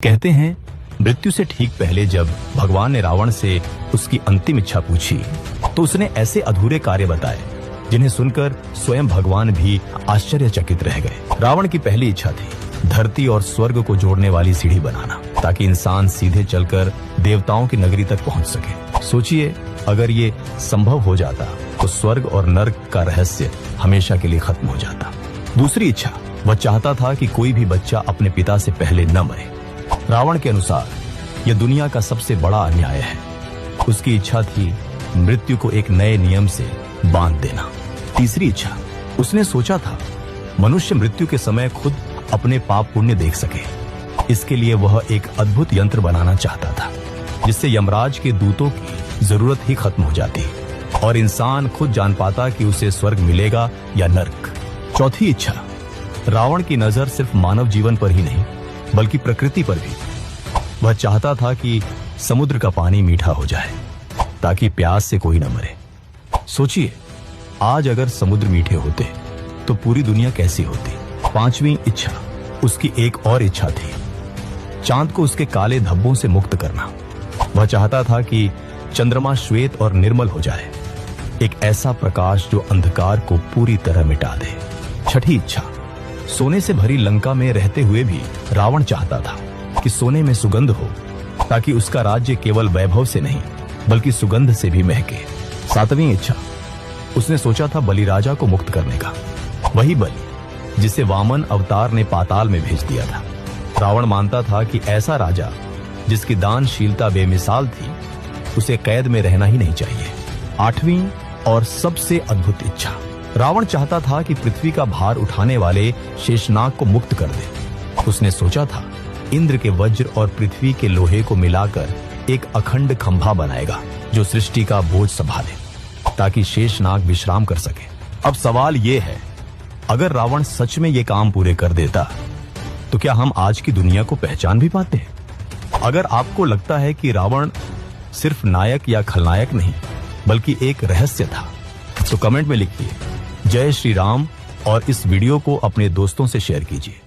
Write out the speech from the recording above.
कहते हैं मृत्यु से ठीक पहले जब भगवान ने रावण से उसकी अंतिम इच्छा पूछी तो उसने ऐसे अधूरे कार्य बताए जिन्हें सुनकर स्वयं भगवान भी आश्चर्यचकित रह गए। रावण की पहली इच्छा थी धरती और स्वर्ग को जोड़ने वाली सीढ़ी बनाना ताकि इंसान सीधे चलकर देवताओं की नगरी तक पहुंच सके। सोचिए अगर ये संभव हो जाता तो स्वर्ग और नर्क का रहस्य हमेशा के लिए खत्म हो जाता। दूसरी इच्छा, वह चाहता था कि कोई भी बच्चा अपने पिता से पहले न मरे। रावण के अनुसार यह दुनिया का सबसे बड़ा अन्याय है। उसकी इच्छा थी मृत्यु को एक नए नियम से बांध देना। तीसरी इच्छा, उसने सोचा था मनुष्य मृत्यु के समय खुद अपने पाप पुण्य देख सके। इसके लिए वह एक अद्भुत यंत्र बनाना चाहता था जिससे यमराज के दूतों की जरूरत ही खत्म हो जाती और इंसान खुद जान पाता कि उसे स्वर्ग मिलेगा या नर्क। चौथी इच्छा, रावण की नजर सिर्फ मानव जीवन पर ही नहीं बल्कि प्रकृति पर भी। वह चाहता था कि समुद्र का पानी मीठा हो जाए ताकि प्यास से कोई न मरे। सोचिए आज अगर समुद्र मीठे होते तो पूरी दुनिया कैसी होती। पांचवी इच्छा, उसकी एक और इच्छा थी चांद को उसके काले धब्बों से मुक्त करना। वह चाहता था कि चंद्रमा श्वेत और निर्मल हो जाए, एक ऐसा प्रकाश जो अंधकार को पूरी तरह मिटा दे। छठी इच्छा, सोने से भरी लंका में रहते हुए भी रावण चाहता था कि सोने में सुगंध हो ताकि उसका राज्य केवल वैभव से नहीं बल्कि सुगंध से भी महके। सातवीं इच्छा, उसने सोचा था बलिराजा को मुक्त करने का, वही बलि जिसे वामन अवतार ने पाताल में भेज दिया था। रावण मानता था कि ऐसा राजा जिसकी दानशीलता बेमिसाल थी उसे कैद में रहना ही नहीं चाहिए। आठवीं और सबसे अद्भुत इच्छा, रावण चाहता था कि पृथ्वी का भार उठाने वाले शेषनाग को मुक्त कर दे। उसने सोचा था इंद्र के वज्र और पृथ्वी के लोहे को मिलाकर एक अखंड खंभा बनाएगा जो सृष्टि का बोझ संभाले ताकि शेषनाग विश्राम कर सके। अब सवाल यह है, अगर रावण सच में ये काम पूरे कर देता तो क्या हम आज की दुनिया को पहचान भी पाते हैं? अगर आपको लगता है कि रावण सिर्फ नायक या खलनायक नहीं बल्कि एक रहस्य था तो कमेंट में लिखिए जय श्री राम और इस वीडियो को अपने दोस्तों से शेयर कीजिए।